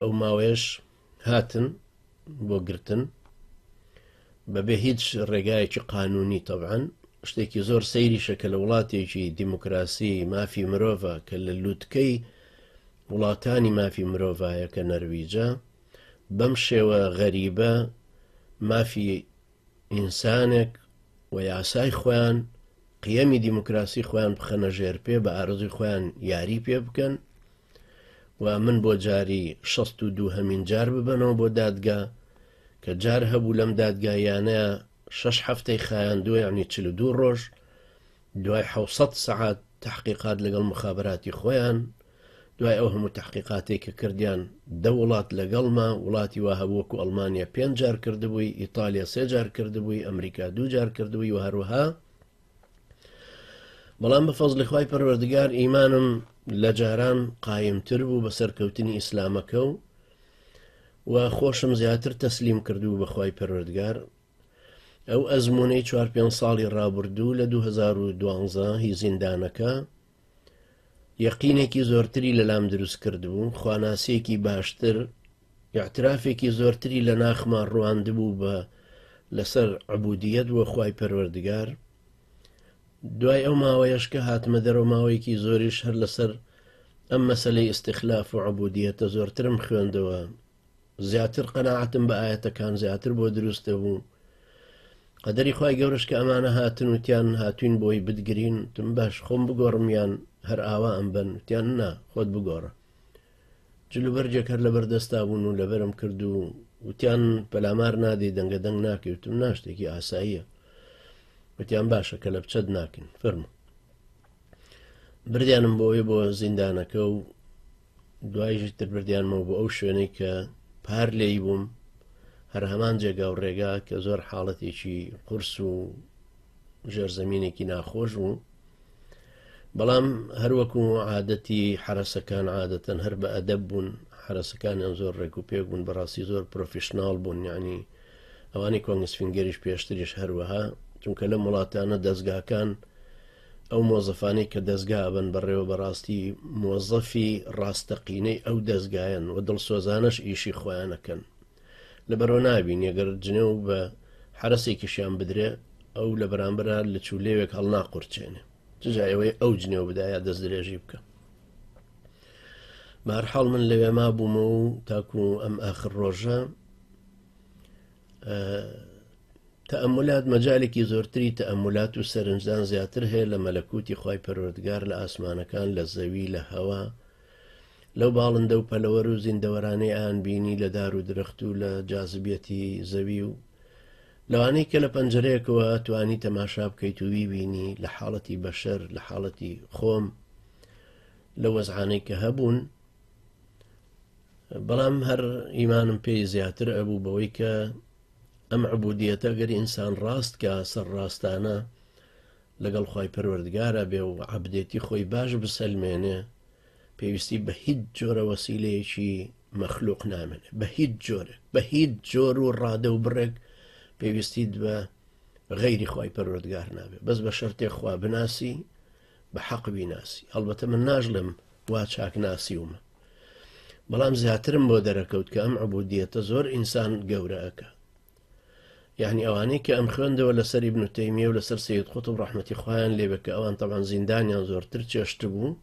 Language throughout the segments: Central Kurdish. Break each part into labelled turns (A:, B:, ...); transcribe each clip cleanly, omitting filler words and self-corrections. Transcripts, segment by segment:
A: ئەو ماوەیەش هاتن بۆ گرتن بەبێ هیچ ڕێگایەکی قانونی تەبعەن شتێکی زۆر سەیریشە کە لە وڵاتێکی دیموکراسی مافی مرۆڤە کە لە لووتکەی وڵاتانی مافی مرۆڤایە کە نەرویجە بەم شێوە غەریبە مافی ئینسانێک و یاسای خۆیان قیەمی دیموکراسی خۆیان بخەنە ژێر پێ بە ئارزوی خۆیان یاری پێ بکەن و من بۆ جاری 62 جار ببنەوە بۆ دادگا کە جار هەبوو لەم دادگایانەیە 6 هەفتەی خایاندووە یعنی 42 ڕۆژ دوای 700 سەعات تحقیقات لەگەڵ مخابراتی خۆیان دوای ئەو هەموو تحقیقاتی کە کردیان دە وڵات لەگەڵما وڵاتی وا هەبووەکو ئەڵمانیا 5 جار کردبووی ئیتالیا 3 جار کردبووی ئەمریکا 2 جار کردبووی و هەروەها بەڵام بە فەزلی خوای پەروەردگار ئیمانم لە جاران قایمتر بوو بە سەرکەوتنی ئیسلامەکە و خۆشم زیاتر تەسلیم کردو بە خوای پەروەردگار ئەو ئەزمونەی 4-5 ساڵی ڕابردوو لە 2012 هی زیندانەکە یەقینێکی زۆرتری لەلام دروست کردبوو خواناسیەکی باشتر اعترافێکی زۆرتری لە ناخمان ڕواندبوو بە لەسەر عبودیەت بۆ خوای پەروەردگار دوای ئەو ماوەیەش کە هاتمە دەرەوە ماوەیەکی زۆریش هەر لەسەر ئەم مەسەلەی ئیستیخلاف و عبودیەتە زۆرترم خوێندەوە زیاتر قەناعەتم بە ئاەتەکان زیاتر بۆ دروستە بوو قەدەری خوای گەورەش کە ئەمانە هاتن وتیان هاتوین بۆی بدگرین تم باش خۆم بگۆڕم یان هەر ئاوا ئەم بن وتیان نا خۆت بگۆڕە جلوبەرجێک هەر لە بەردەستا بوون و لەبەرم کرد و وتیان پەلامار نادی دەنگە دەنگ ناکەوتم ناشتێکی ئاساییە وتیان باشە کە لە بچەت ناکەین فەرموو بردیانم بۆی بۆ زیندانەکە و دوایژی تر بردیانمەوە بۆ ئەو شوێنەی کە پار لێی بووم هەر هەمان جێگا و ڕێگا کە زۆر حاڵەتێکی قورس و ژێرزەمینێکی ناخۆش بوو بەڵام هەروەکو عادەتی حرەسەکان عادەتەن هەر بە ئەدەب بوون حرەسەکانیان زۆر ڕێک و پێک بوون بەڕاستی زۆر پرۆفیشناڵ بوون یعنی ئەوانی کۆنگسفینگەریش پێشتریش هەروەها چونکە لە وڵاتانە دەستگاکان ئەو مۆزەفانەی کە دەستگا بن بەڕێوە بەڕاستی مۆزەفی ڕاستەقینەی ئەو دەستگایەن و دڵسۆزانش ئیشی خۆیانەکەن لەبەرەوە نابین یەگەر جنێ و بە حرەسێکیشیان بدرێ ئەو لە بەرامبەرە لە چولێوێک هەڵ ناقورچێنێ جایەوەی ئەو جنێو بدایە دەست درێژی بکە بەهەرحاڵ من لەوێ ما بوومە و تاکو ئەم ئاخر ڕۆژە تەئەمولات مەجالێکی زۆرتری تەئەمولات و سەرنجدان زیاتر هەیە لە مەلەکوتی خوای پەروەردگار لە ئاسمانەکان لە زەوی لە هەوا لەو باڵندە و پەلەوەر و زیندەوەرانەی ئان بینی لە دار و درەخت و لە جاذبێتی زەوی و لەوانەی کە لە پەنجەرەیەکەوە توانی تەماشا بکەیت و بیبینی لە حاڵەتی بەشەر لە حاڵەتی خۆم لە وەزعانەی کە هەبوون بەڵام هەر ئیمانم پێی زیاتر ئەبوو بەوەی کە ئەم عبودیەتە گەری ئینسان ڕاست کە سەر ڕاستانە لەگەڵ خوای پەروەردگارە بێ و عەبدێتی خۆی باش بسەلمێنێ پێویستی بە هیچ جۆرە وەسیلەیەکی مەخلوق نامێنێ بە هیچ جۆرێک بە هیچ جۆر و ڕادە و بڕێک پێویستیت بە غەیری خوای پەروەردگار نابێت بەس بە شەرتێک خوا بناسی بە حەق بیناسی هەڵبەتە من ناژڵم وا چاک ناسیومە بەڵام زیاترم بۆ دەرەکەوت کە ئەم عبودیەتە زۆر ئینسان گەورەکە یعنی ئەوانەی کە ئەم خوێندەوە لەسەر ئیبن تەیمیە و لەسەر سەید قوتب ڕەحمەتی خوایان لێبێ کە ئەوان تەبعاً زیندانیان زۆرتر چێشت بوو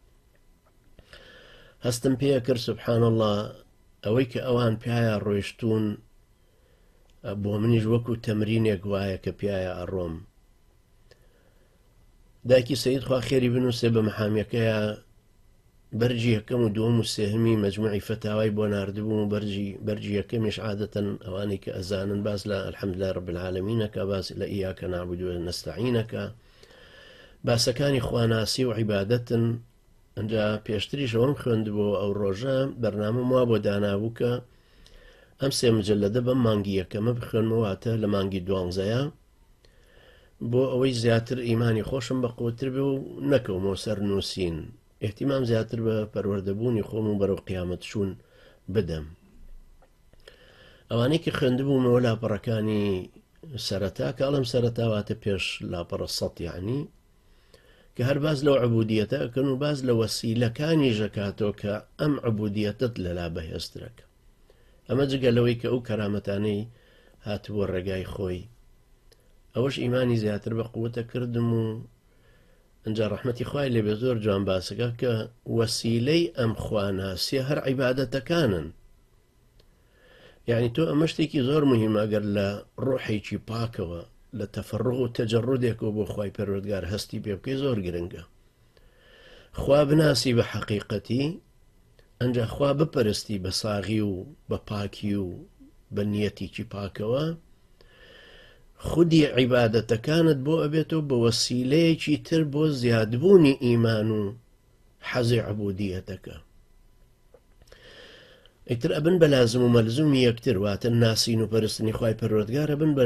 A: هەستم پێیە کرد سوبحان الله ئەوەی کە ئەوان پیایە ڕۆیشتون بۆ منیش وەکو تەمرینێک وایە کە پیایە ئەڕۆم دایکی سەید خوا خێری بنووسێ بە مەحامیەکەیە بەرجی یەکەم و دووەم و سێهەمی مەجموعی فتاوای بۆ ناردبووم و بەرجی یەکەمیش عادەتەن ئەوانەی کە ئەزانن باز لە الحەمدولله رب العالەمینەکە باز لە ئیاکە نەعبود و نەستەعینەکە باسەکانی خواناسی و عیبادەتن ئەنجا پێشتریش ئەوەم خوێندبووە ئەو ڕۆژە بەرنامەم وا بۆ دانابوو کە ئەم سێ مجەلەدە بەم مانگی یەکەمە بخوێنمەواتە لە مانگی 12 بۆ ئەوەی زیاتر ئیمانی خۆشم بە قوتر بێ و نەکەومەوە سەر نووسین احتیمام زیاتر بە پەروەردەبوونی خۆم و بەرەو قیامەت چوون بدەم ئەوانەی کە خوێندبوومەوە لاپەڕەکانی سەرەتا کە ئەڵەم سەرەتاواتە پێش لاپەڕە سەد یعنی کە هەر باز لەو عبودیەتە ئەکەن و باز لە وەسیلەکانی ژەکاتەوە کە ئەم عبودیەتت لەلا بەهێزترەکە ئەمە جگە لەوەی کە ئەو کەرامەتانەی هاتبووە ڕێگای خۆی ئەوەش ئیمانی زیاتر بە قووتە کردم و ئەجا ڕەحمەتی خوای لێبێ زۆر جوان باسەکە کە وەسیلەی ئەم خواناسیە هەر عیبادەتەکانن. یعنی تۆ ئەمە شتێکی زۆر مهمە ئەگەر لە ڕۆحێکی پاکەوە لە تەفەڕغ و تەجەڕودێکەوە بۆ خوای پەروەردگار هەستی پێ بکەی زۆر گرنگە. خوا بناسی بە حەقیقەتی ئەنجا خوا بپەرستی بە ساغی و بە پاکی و بە نیەتێکی پاکەوە خودی عیبادەتەکانت بۆ ئەبێتەوە بە وەسیلەیەکی تر بۆ زیادبوونی ئیمان و حەزی عەبودیەتەکە. ئیتر ئەبن بە لازم و مەلزومی یەکتر واتە ناسین و پەرستنی خوای پەروەردگار ئەبن بە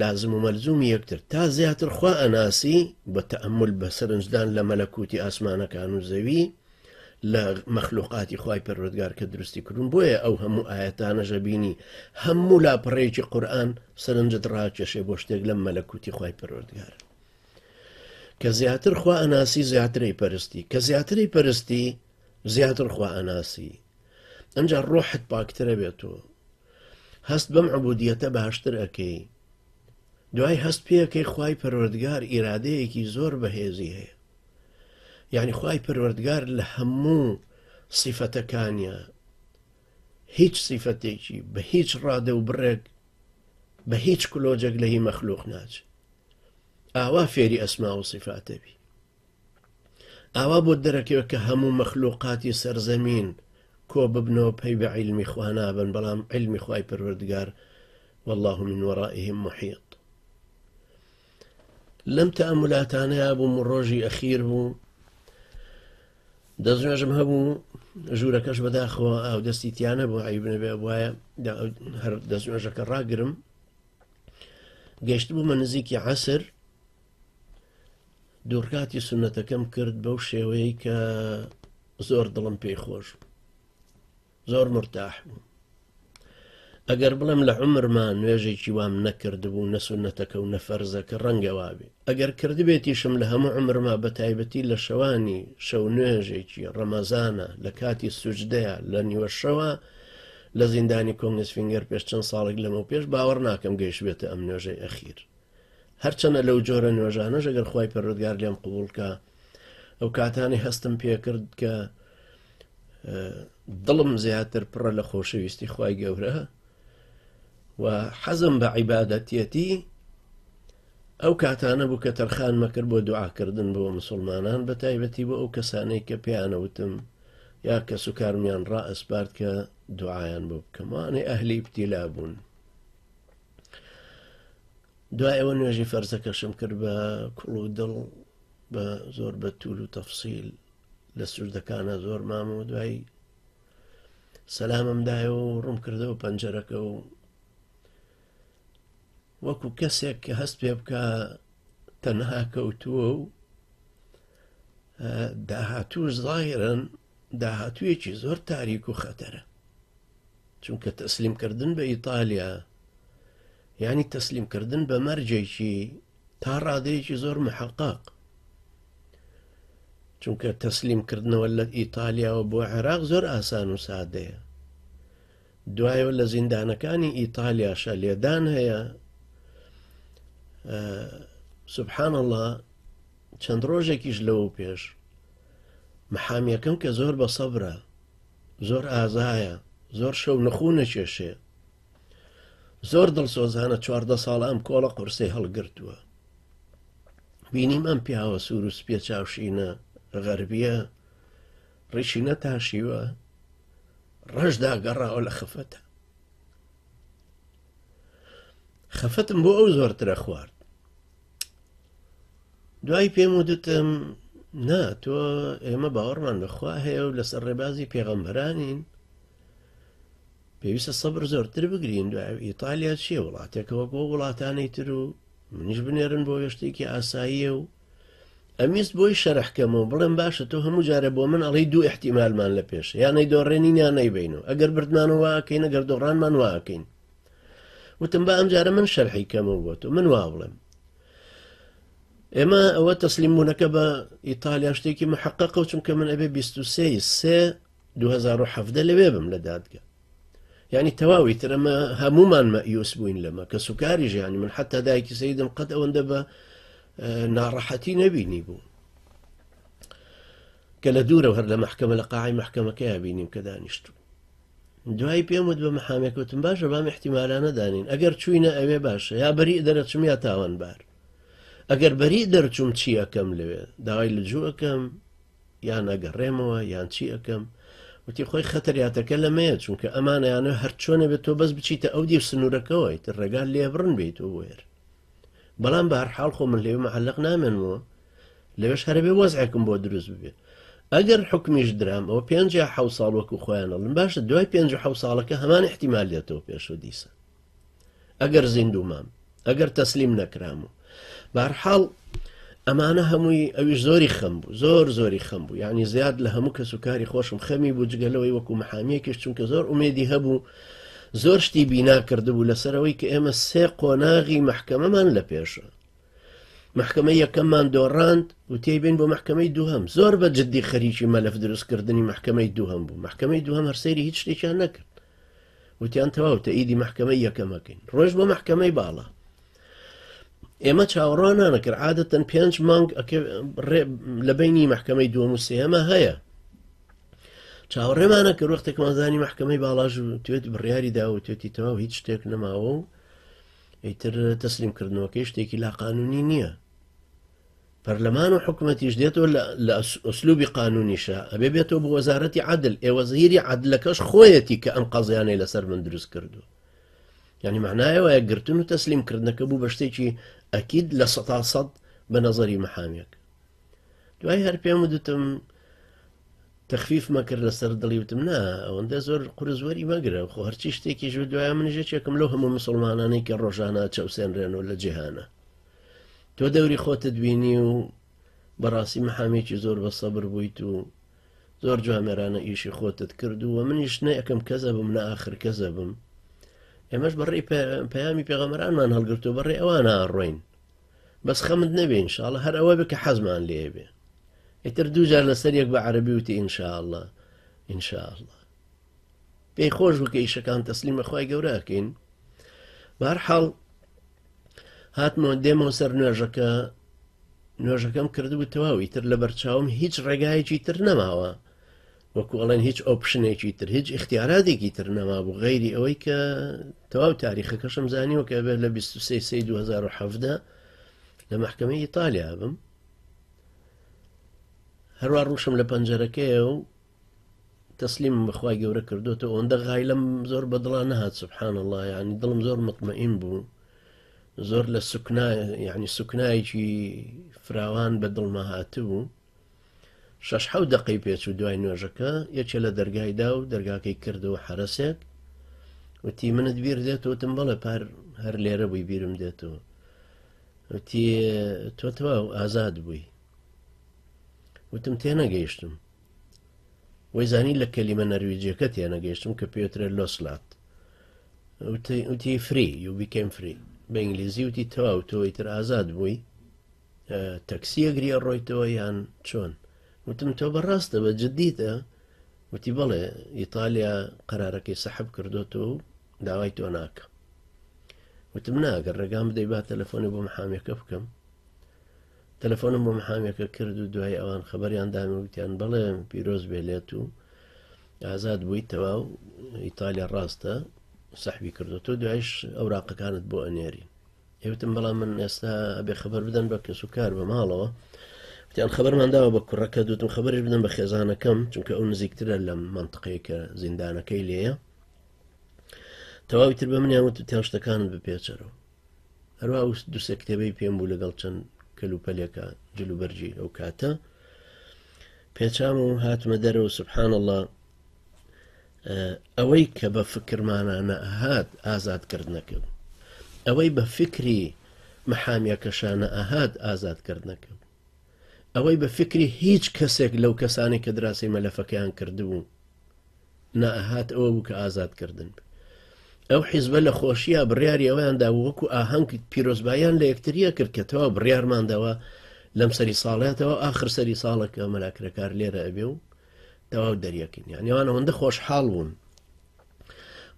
A: لازم و مەلزومی یەکتر تا زیاتر خوا ئەناسی بە تەئەمل بە سەرنجدان لە مەلەکوتی ئاسمانەکان و زەوی لە مەخلوقاتی خوای پەروەردگار کە دروستی کردوون. بۆیە ئەو هەموو ئاەتانەژە بینی هەموو لاپەڕەیەکی قورئان سەرنجت ڕاکێشێ بۆ شتێک لەم مەلەکوتی خوای پەروەردگار. کە زیاتر خوا ئەناسی زیاترەی پەرستی، کە زیاتری پەرستی زیاتر خوا ئەناسی. ئەمجا ڕۆحت پاکترە بێتەوە، هەست بەم عەبودیەتە باشتر ئەەکەی، دوای هەست پێەکەی خوای پەروەردگار ئیرادەیەکی زۆر بەهێزی هەیە. یعنی خوای پەروەردگار لە هەموو سیفەتەکانیە هیچ سیفەتێکی بە هیچ ڕادە و بڕێک بە هیچ کلۆجێک لە هی مەخلوق ناچێت. ئاوا فێری ئەسما و سیفاتەبی، ئاوا بۆ دەرەکەوە کە هەموو مەخلوقاتی سەرزەمین کۆ ببنەوە پەی بە عیلمی خوا نابن، بەڵام عیلمی خوای پەروەردگار والله من وەرائهم محیط. لەم تەئەمولاتانەیە بووم و ڕۆژی ئەخیر بوو دەستنوێژم هەبوو ژوورەکەش بەداخەوە ئاو دەستی تیانە بۆ عیبنە بێ وایە هەر دەستنوێژەکە ڕاگرم گەشت بوومە نزیکی عەسر دوورکاتی سونەتەکەم کرد بەو شێوەیە کە زۆر دڵم پێی خۆش زۆر مرتاح بوو. ئەگەر بڵێم لە عومرمان نوێژێکی وام نەکردبوو نە سونەتەکە و نە فەرزەکە ڕەنگە وابێ، ئەگەر کردبێتیشم لە هەموو عومرما بە تایبەتی لە شەوانی شەو نوێژێکی ڕەمەزانە لە کاتی سوجدەیە لە نیوە شەوە لە زیندانی کۆنگسفینگەر پێش چەند ساڵێک لەمە پێش باوەڕ ناکەم گەیشت بێتە ئەم نوێژەی ئەخیر. هەرچەنە لەو جۆرە نوێژانەش ئەگەر خوای پەروەردگار لێم قبوڵکە ئەو کاتانی هەستم پێکرد کە دڵم زیاتر پڕە لە خۆشەویستی خوای گەورە و حەزم بە عیبادەتیەتی ئەو کاتانە بوو کە تەرخانمە کرد بۆ دوعاکردن بۆ مسلمانان بە تایبەتی بۆ ئەو کەسانەی کە پێیانەوتم یا کە سوکارمیان ڕائەسپارد کە دوعایان بۆ بکەم وانەی ئەهلی ئیبتیلا بوون. دوای ئەوە نوێژی فەرزەکەشم کرد بە کوڵ و دڵ بە زۆر بە توول و تەفسیل لە سوودەکانە زۆر مام و دوای سەلاممدایە و ڕوم کردەوە پەنجەرەکە و وەکو کەسێک کە هەست پێ بکە تەنها کەوتووە و داهاتووش ظاهرەن داهاتوویەکی زۆر تاریک و خەتەرە، چونکە تەسلیمکردن بە ئیتالیا یعنی تەسلیمکردن بە مەرجێکی تا ڕادەیەکی زۆر محەقق، چونکە تەسلیمکردنەوە لە ئیتالیاوە بۆ عێراق زۆر ئاسان و سادەیە. دوایەوە لە زیندانەکانی ئیتالیاشە لێدان هەیە سوبحان الله چەند ڕۆژێکیش لەوە پێش محامیەکەم کە زۆر بە سەبرە زۆر ئازایە زۆر شەو نەخوو نەکێشێ زۆر دڵسۆزانە 14 ساڵ ئەم کۆڵە قورسەی هەڵگرتووە. بینیم ئەم پیاوە سوور و سپیە چاوشینە غەربیە ڕیشی نەتاشیوە ڕەشدا گەڕاوە لە خەفەتە. خەفەتم بۆ ئەو زۆرترە خوارد. دوای پێم وتم نا تۆ ئێمە باوەڕمان بەخوا هەیە و لەسەر ڕێبازی پێغەمبەرانین پێویستە سەبر زۆرتر بگرین. دوای ئیتالیا چییە وڵاتێکەوە بۆ وڵاتانەی تر و منیش بنێرن بۆ وێشتێکی ئاساییە و ئەمیست بۆی شەرحکەمەوە بڵێم باشە تۆ هەموو جارە بۆ من ئەڵی دوو احتیمالمان لە پێش یانەی دۆڕێنین یان نەیبینەوە ئەگەر بردمانەوە ئاکەین ئەگەر دۆڕانمان واکەین. وتم با ئەم جارە من شەرحی کەمەوە بۆ تۆ من وا بڵێم ئێمە ئەوە تەسلیمبوونەکە بە ئیتالیا شتێکی محەققە و چونکە من ئەبێ 23 2017 لەوێ بم لە دادگا يعني تواوي ترى ما همومان مأيوس بوين لما كسكاري يعني من حتى دايك سيد قد أوندبا ناڕەحەتی نەبینی بوو کە لە دوورە هەر لە محکەمە لە قاعی محکەمەکەی بینیم کە دانیشتو دوای پێم وت بە محامێکوتم باشە بام احتیمالانە دانین ئەگەر چوینە ئەوێ باشە یا بەری دەرەچم یا تاوانبار ئەگەر بەری دەرچوم چی ئەەکەم لەوێ داوای لەجوو ئەەکەم یان ئەگەڕێمەوە یان چی ئەەکەم وتی خۆی خەتەریاتەکە لەمەیە چونکە ئەمانەیانە هەر چۆنە بێت تۆ بەس بچیتە ئەو دی سنوورەکەەوەی تر ڕێگال لێ بڕن بیت و وێر بەڵام بە هەرحاڵ خۆ من لێوێ مەعەلەق نامێنەوە لەوێش هەرەبێ وەزعێکم بۆ دروست ببێ ئەگەر حکمیش درام ئەوە 5 ساڵ وەکو خۆیان ئەڵن باشە دوای 5 ساڵەکە هەمان احتیمال دێتەوە پێشەوە دیسە ئەگەر زیندوو مام ئەگەر تەسلیم نەکرام و بە هەرحاڵ ئەمانە هەمووی ئەویش زۆری خەم بوو زۆری خەم بوو یعنی زیاد لە هەموو کەس و کاری خۆشم خەمی بوو جگەلەوەی وەکو محامیەکیش چونکە زۆر ئومێدی هەبوو زۆر شتی بینا کردبوو لەسەرەوەی کە ئێمە 3 قۆناغی محکەمەمان لە پێشە محکەمەی یەکەممان دۆڕاند و تێبین بۆ محکەمەی دووهەم زۆر بە جددی خەریکی مەلەف دروستکردنی محکەمەی دووهەم بوو محکەمەی دووهەم هەرسەیری هیچ شتێکیان نەکرد وتیان تەواو تەئیدی محکەمەی یەکەمەکەین ڕۆژ بۆ محکەمەی باڵا ئێمە چاوەڕوان نانەکرد عادەتەن 5 مانگ لە بینی محکەمەی دووەم و سێهەمە هەیە چاوەڕێمانە کرد وەختێکمانزانی محکەمەی باڵاژ توێت بڕیاری داوە توێتی تەواو هیچ شتێک نەماوە و ئیتر تەسلیمکردنەوەکەی شتێکی لاقانونی نییە پەرلەمان و حکومەتیش دێتەوە لە ئەسلوبی قانونیشە ئەبێ بێتەوە بۆ وەزارەتی عەدل ئێوەزیری عەدلەکەش خۆیەتی کە ئەم قەزیانەی لەسەر من دروست کردو یعنی معنایەوە گرتن و تەسلیمکردنەکە بوو بە شتێکی ئەکید لە 100% بە نەزەری محامێک دوای هەر پێم وتم تەخفیف مەکرد لەسەر دڵی وتم نا ئەوەندە زۆر قورزوەری مەگرە خۆ هەرچی شتێکیش دوای منژێکێکم لەو هەموو مسلمانانەی کە ڕۆژانە چەوسێنرێنەوە لە جیهانە تۆ دەوری خۆتت بینی و بەڕاستی محامێکی زۆر بە سەبر بوویت و زۆر جوامێرانە ئیشی خۆتت کرد و منیش نەیەکەم کەزە بم نە ئاخر کەزە بم ئێمەش بەڕێی پەیامی پێغەمبەرانمان هەڵگرت و بەڕێ ئەوانە ئاڕۆین بەس خەمت نەبێ ئینشاڵڵا هەر ئەوە بێ کە حەزمان لێ بێ ئیتر دووجار لەسەر یەک بە عەرەبی وتی ئینشاءڵڵا ئینشاءڵڵا پێی خۆش بوو کە ئیشەکان تەسلیمە خوای گەورەکەین بە هەرحاڵ هاتمەوە دێمەوە سەر نوێژەکەم کردبوو تەواو ئیتر لە بەرچاوم هیچ ڕێگایەکی تر نەماوە وەکو ئەڵێن هیچ ئۆپشنێکی تر هیچ اختیاراتێکی تر نەما بوو غەیری ئەوەی کە تەواو تاریخەکەشم زانیوە کە بێت لە 23 2017 لە محکەمەی ئیتالیا بم هەروە ڕوشم لە پەنجەرەکەیە و تەسلیم بەخوای گەورە کردوتەوە ئەوەندە غایلەم زۆر بەدڵا نەهات سبحان الله یعنی دڵم زۆر مطمئین بوو زۆر لە یعنی سوکنایکی فراوان بە دڵما هاتبوو 6 دقەی پێچوو دوای نوێژەکە یەکێ لە دەرگایدا و دەرگاکەی کردەوە حرەسێک وتی منت بیر دێتەوە وتم بەڵێ پار هەر لێرە بووی بیرم دێتەوە وتی تۆ تەواو ئازاد بووی وتم تێنەگەیشتم وەی زانی لە کەلیمە نەرویجیەکە تێنەگەیشتم کە پێوترێت لۆسلات وتی فری you became free بە ئینگلیزی وتی تەواو تۆ ئیتر ئازاد بووی تەکسی ئەگریە ڕۆیتەوە یان چۆن وتم تۆ بەڕاستە بە جددیتە وتی بەڵێ ئیتالیا قەرارەکەی سەحب کردوتەوە و داوای تۆ ناکە وتم ناگەر ڕێگام بدەی با تەلەفۆنی بۆ محامێکە بکەم تەلەفۆنم بۆ محامێکە کرد و دوای ئەوان خەبەریان دامی وتیان بەڵێ پیرۆز بێلێت و ئازاد بووی تەواو ئیتالیا ڕاستە سەحبی کردوتەوە دوایش ئەوراقەکانت بۆ ئەنێرین ئێوتم بەڵام من ئێستا ئەبێ خەبەر بدەن بە کەس و کار بە ماڵەوە وتیان خەبەرمانداوە بە کوڕەکە دوتم خەبەری بدەن بە خێزانەکەم چونکە ئەو نزیکترە لەم منطقەیە کە زیندانەکەی لێیە تەواوی تر بە منیان وت تێ شتەکانت بپێچەرەوە هەروە دووسێ کتێبەی پێم بوو لەگەڵ چەند کەلوپەلێکە جلوبەرجی ئەو کاتە پێچام و هاتمە دەرەوە سبحان الله ئەوەی کە بە فکرمانانە ئەهات ئازادکردنەکە ئەوەی بە فکری محامیەکەشانە ئەهات ئازادکردنەکە ئەوەی بە فکری هیچ کەسێک لەو کەسانی کە دراسی مەلەفەکەیان کردبوو نەئەهات ئەوە بوو کە ئازادکردن ئەو حیزبە لە خۆشیە بڕیاری ئەویاندا وەکو ئاهەنگ پیرۆزبایان لە یەکتریە کردکەتەوە بڕیارماندەوە لەم سەری ساڵێتەوە ئاخر سەری ساڵێکە مەلاکرەکار لێرە ئەبێ و تەواو دەریەکەین یعنی ئەوان ئەوەندە خۆشحاڵ بوون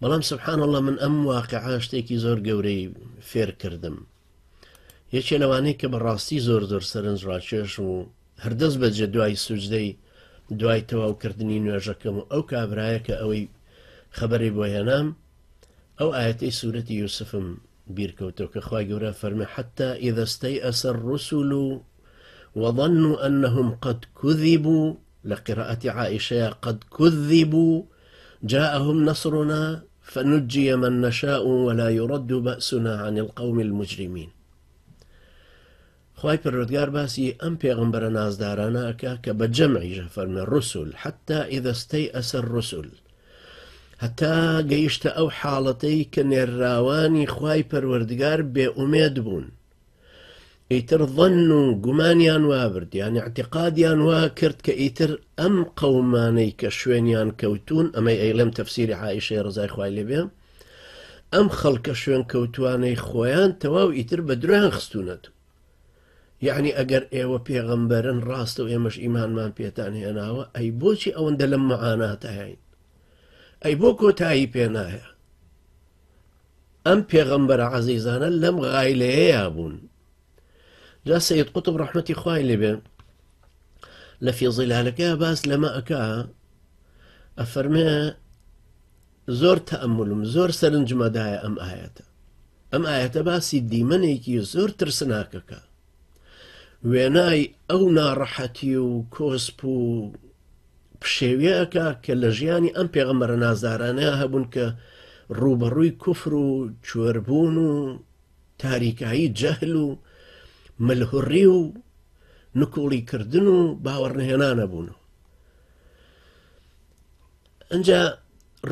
A: بەڵام سبحان الله من ئەم واقعە شتێکی زۆر گەورەی فێر کردم. یەکێ لەوانەیە کە بەڕاستی زۆر زۆر سەرنجڕاکێش و هەردەست بەجێ دوای سوجدەی دوای تەواوکردنی نوێژەکەم و ئەو کابرایە کە ئەوەی خەبەری بۆ هێنام ئەو ئاەتەی سوورەتی یوسفم بیرکەوتەوە کە خوای گەورە فەرمێ حتى إذا استيأس الرسل وظنوا أنهم قد كذبوا لقراءة عائشة قد كذبوا جاءهم نصرنا فنجي من نشاء ولا يرد بأسنا عن القوم المجرمين. خوای پەروەردگار باسی ئەم پێغەمبەرە نازدارانە ئەکا کە بە جەمعیژە فەرمێ الرسل حتى إذا استيأس الرسل هەتا گەیشتە ئەو حاڵەتەی کە نێرراوانی خوای پەروەردگار بێئومێد بوون ئیتر ظن و گومانیان وابرد یعنی اعتقادیان وا کرد کە ئیتر ئەم قەومانەی کە شوێنیان کەوتون ئەمەی ئەیڵێم تەفسیری عائیشەی ڕزای خوای لێبێ ئەم خەڵکە شوێن کەوتوانەی خۆیان تەواو ئیتر بە درۆیان خستونەت یعنی ئەگەر ئێوە پێغەمبەرن ڕاستە و ئێمەش ئیمانمان پێتان هێناوە ئەی بۆچی ئەوەندە لەم مەعاناتە هەین ئەی بۆ کۆتایی پێ نایە ئەم پێغەمبەرە عەزیزانە لەم غایلەیەیا بوون. جا سەید قوتب ڕەحمەتی خوای لێبێ لە فی ظیلالەکەیە باس لەمە ئەکا ئەفەرمێ زۆر تەئەمولم زۆر سەرنجمەدایە ئەم ئاەتە باسی دیمەنێکی زۆر ترسناکەکە وێنای ئەو ناڕەحەتی و کۆسپ و پشێویەکە کە لە ژیانی ئەم پێغەمبەرە نازدارانەیە هەبوون کە ڕوبەڕووی کوفر و کوێربوون و تاریکایی جەهل و ملهوڕی و نکوڵیکردن و باوەڕنهێنانە بوون. ئەنجا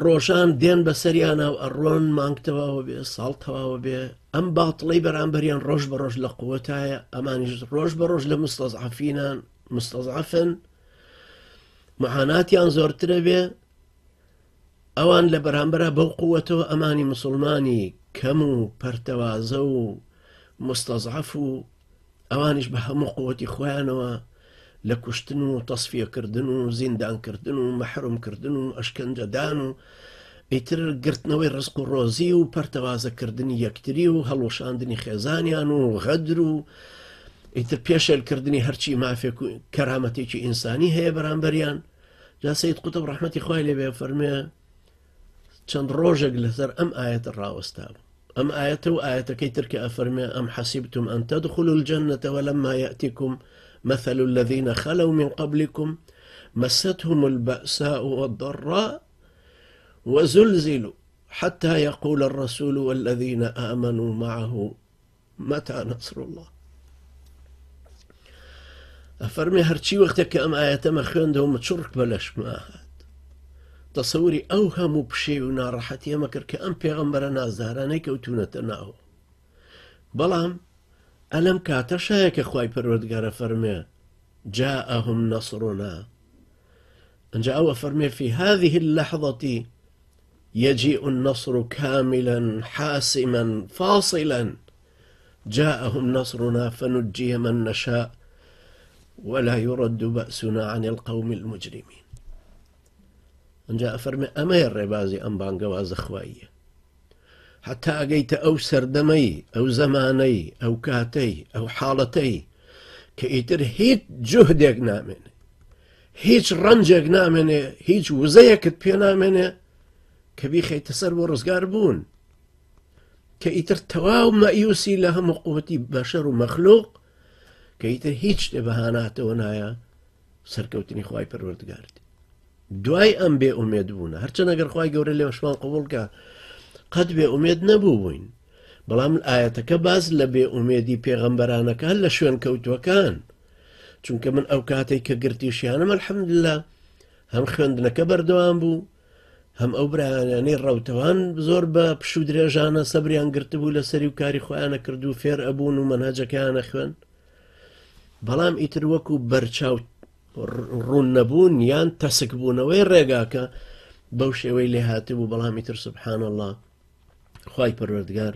A: ڕۆژان دێن بە سەریانە و ئەڕۆن مانگ تەواوە بێ ساڵ تەواوە بێ ئەم باڵی بەرامبەریان ڕۆژ بە ڕۆژ لە قووەتایە ئەمانیش ڕۆژ بە ڕۆژ لە مستەزعەفینان مستەزعەفن معاناتیان زۆرترە بێ ئەوان لە بەرامبەرە بەو قووەتەوە ئەمانی مسلمانی کەم و پەرتەوازە و مستەزعەف و ئەوانیش بە هەموو قووەتی خۆیانەوە لە کوشتن و تەسفیەکردن و زیندانکردن و مەحرومکردن و ئەشکەنجەدان و ئیتر گرتنەوەی ڕزق و ڕۆزی و پەرتەوازەکردنی یەکتری و هەڵوەشاندنی خێزانیان و غەدر و ئیتر پێشێلکردنی هەرچی مافێک و کەرامەتێکی ئینسانی هەیە بەرامبەریان. جا سەید قوتب ڕەحمەتی خوای لێبێ فەرمێ چەند ڕۆژێک لەسەر ئەم ئاەتە ڕاوەستا بوو. ئەم ئاەتە و ئاەتەکەی ترکە ئەفەرمێ ئەم حەسیبتم ئەن تەدخلوا الجەنەتە ولما يأتكم مثل الذين خلوا من قبلكم مستهم البأساء والضراء وزلزلوا حتى يقول الرسول والذين آمنوا معه متى نصر الله. ئەفەرمێ هەرچی وەختێک کە ئەم ئاەتەمە خوێندەوە مچڕک بەلەشما هات تەسەوری ئەو هەموو پشێ و ناڕەحەتی ئەمە کرد کە ئەم پێغەمبەرە نازدارانەی کەوتونەتە ناوە. بەڵام ئەلەم کاتە شایە کە خوای پەروەردگارە فەرمێ جاءهم نصرنا ئەنجا ئەوە فەرمێ في هذه اللحظة يجيء النصر كاملا حاسما فاصلا جاءهم نصرنا فنجي من نشاء ولا يرد بأسنا عن القوم المجرمين. ئەنجا ئەفەرمێ ئەمەیە ڕێبازی ئەم بانگەوازە خواییە حتا ئەگەیتە ئەو سەردەمەی ئەو زەمانەی ئەو کاتەی ئەو حاڵەتەی کە ئیتر هیچ جوهدێک نامێنێ هیچ ڕەنجێک نامێنێ هیچ وزەیەکت پێ نامێنێ کە بیخەیتە سەر بۆ ڕزگار بوون کە ئیتر تەواو مەیوسی لە هەموو قووەتی بەشەر و مەخلوق کە ئیتر هیچ شتێ بەهاناتەوە نایە سەرکەوتنی خوای پەروەردگارت. دوای ئەم بێ ئومێد بوونە هەرچەند ئەگەر خوای گەورە لێوەشمان قبوڵکە قەت بێ ئومێد نەبوو بووین بەڵام ئاەتەکە باز لە بێ ئومێدی پێغەمبەرانەکە لە شوێن کەوتووەکان چونکە من ئەو کاتێک کە گرتیشیانم الحەمدوللا هەم خوێندنەکە بەردەوام بوو هەم ئەو برایانەی ڕەوتەوان زۆر بە پش و درێژانە سەبریان گرتبوو لە سەری و کاری خۆیانە کرد و فێر ئەبوون و مەنهەجەکەیانە خوێن. بەڵام ئیتر وەکو بەرچاو ڕوون نەبوون یان تەسک بوونەوەی ڕێگاکە بەو شێوەی لێ هاتبوو. بەڵام ئیتر سوبحان الله خوای پەروەردگار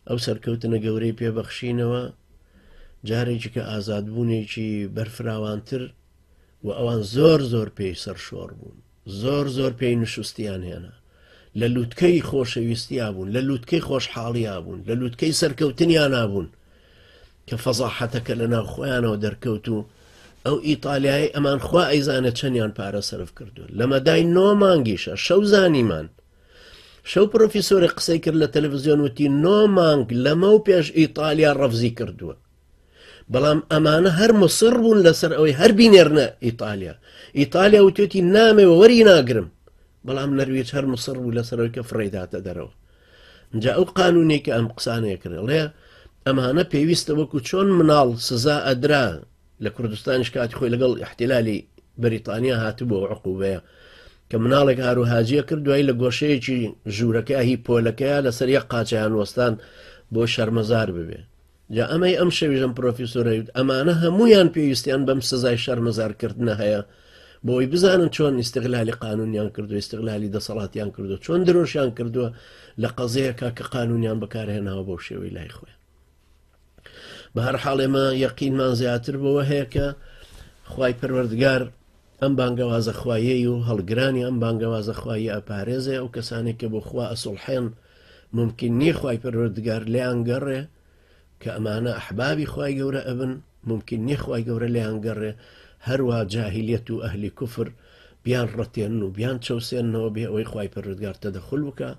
A: ئەو سەرکەوتنە گەورەی پێبەخشینەوە جارێکی کە ئازادبوونێکی بەرفراوانتر و ئەوان زۆر زۆر پێی سەرشۆڕ بوون زۆر زۆر پێی نشستیان هێنا لە لووتکەی خۆشەویستیا بوون، لە لووتکەی خۆشحاڵیا بوون، لە لووتکەی سەرکەوتنیان نابوون کە فەزاحەتەکە لە ناو خۆیانەوە دەرکەوت و ئەو ئیتالیایی ئەمان خوا ئەیزانە چەندیان پارە سەرف کردووە. لە مەدای 9 مانگیشە شەو زانیمان شەو پرۆفیسۆری قسەی کرد لە تەلەڤیزیۆن وتی 9 مانگ لەمە و پێش ئیتالیا ڕەفزی کردووە، بەڵام ئەمانە هەر مصر بوون لەسەر ئەوەی هەر بینێرنە ئیتالیا. ئیتالیا وتێتی نامێوە وەری ناگرم، بەڵام نەرویج هەر مصر بوو لەسەرەوەی کە فڕێداتە دەرەوە. اینجا ئەو قانونێک کە ئەم قسانەیە کرد لێ ئەمانە پێویستە وەکو چۆن مناڵ سزا ئەدرا لە کوردستانیش کاتی خۆی لەگەڵ احتیلالی بەریتانیا هاتبووە عقوبەیە کە مناڵێک هاروهاجیە کرد دوای لە گۆشەیەکی ژوورەکە هی پۆلەکەیە لەسەر یەک قاچیان وەستان بۆ شەرمەزار ببێ. جا ئەمەی ئەم شەویژەم پرۆفیسۆرەوت ئەمانە هەمویان پێویستیان بەم سزای شەرمەزارکردنە هەیە بۆی بزانن چۆن ئیستیغلالی قانونیان کردو، ئیستیغلالی دەسەڵاتیان کردو، چۆن درۆشیان کردووە لە قەزەیەکە کە قانونیان بەکارهێناوە بۆ شێوەی لای خۆیان. بە هەر حاڵ ئێمە یەقینمان زیاتر بەوە هەیە کە خوای پەروەردگار ئەم بانگەوازە خوایەی و هەڵگرانی ئەم بانگەوازە خوایە ئەپارێزێ ئەو کەسانێک کە بۆ خوا ئەسوڵحێن ممکن نییە خوای پەروەردگار لێیان گەڕێ کە ئەمانە ئەحبابی خوای گەورە ئەبن، ممکن نییە خوای گەورە لێیان گەڕێ هەروە جاهیلیەت و ئەهلی کوفر بیان ڕەتێن و بیان چەوسێنەوە بێ ئەوەی خوای پەروەردگار تەدەخول بکە.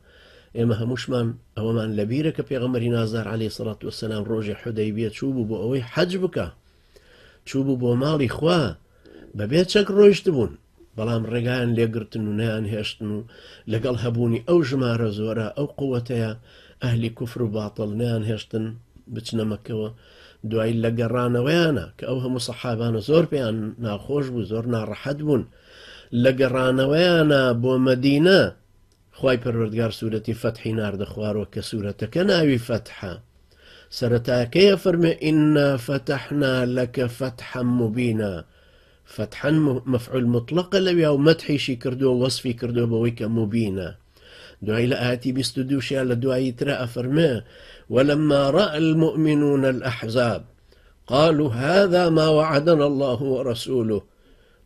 A: ئێمە هەمووشمان ئەوەمان لەبیرە کە پێغەمبەری نازدار عەلەیهی سەڵات وەسەلام ڕۆژی حودەیبیە چوو بوو بۆ ئەوەی حەج بکە، چوو بوو بۆ ماڵی خوا بەبێ چەک ڕۆیشت بوون، بەڵام ڕێگایان لێگرتن و نەیان هێشتن و لەگەڵ هەبوونی ئەو ژمارە زۆرە ئەو قووەتەیە ئەهلی کوفر و باتڵ نەیان هێشتن بچنە مەکەوە. دوای لە گەڕانەوەیانە کە ئەو هەموو سەحابانە زۆر پێیان ناخۆش بوو، زۆر ناڕەحەت بوون، لە گەڕانەوەیانە بۆ مەدینە خوای پەروەردگار سوورەتی فەتحی ناردە خوارەوە کە سوورەتەکە ناوی فەتحە. سەرەتاکەیە فەرمێ ئینا فەتەحنا لەکە فەتحەن موبینە، فەتحەن مەفعول مطلقە لەویا و مەدحیشی کردووە وەصفی کردووە بەوەی کە موبینە. دوای لە ئاەتی 22 لە دوایی ترە ئەفەرمێ ولما رأى المؤمنون الأحزاب قالوا هذا ما وعدنا الله ورسوله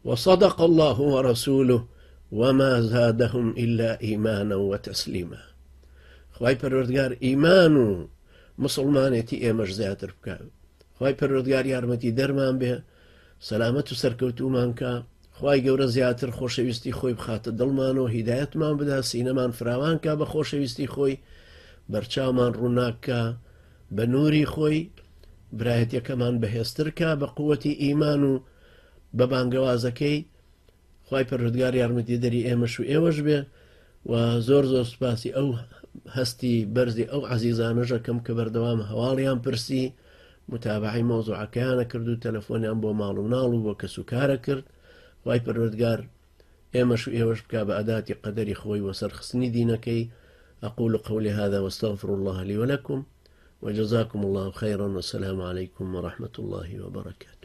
A: وصدق الله ورسوله وما زادهم إلا إيمانا وتسليما. خواهي پروردگار إيمان و مسلمانيتي إيمش زياتر بكا، خواهي پروردگار يارمتي درمان به سلامت و سەرکەوتومان کە، خوای گەورە زیاتر خۆشەویستی خۆی بخاتە دڵمان و هیدایەتمان بدا، سینەمان فراوان کا بە خۆشەویستی خۆی، بەرچاومان ڕووناکە بە نووری خۆی، برایەتیەکەمان بەهێزتر کا بە قووەتی ئیمان و بە بانگەوازەکەی. خوای پەروەردگار یارمەتی دەری ئێمەش و ئێوەش بێ و زۆر زۆر سوپاسی ئەو هەستی بەرزی ئەو عەزیزانەژەکەم کە بەردەوام هەواڵیان پرسی، متابعی مۆزوعەکەیانە کرد و تەلەفۆنیان بۆ ماڵ و ناڵ و بۆ کەسوکارە کرد. خوای پەروەردگار ئێمەش و ئێوەش بکا بە ئەداتی قەدەری خۆی و سەرخستنی دینەکەی. أقول قولي هذا واستغفر الله لي ولكم وجزاكم الله خيرا والسلام عليكم ورحمة الله وبركاته.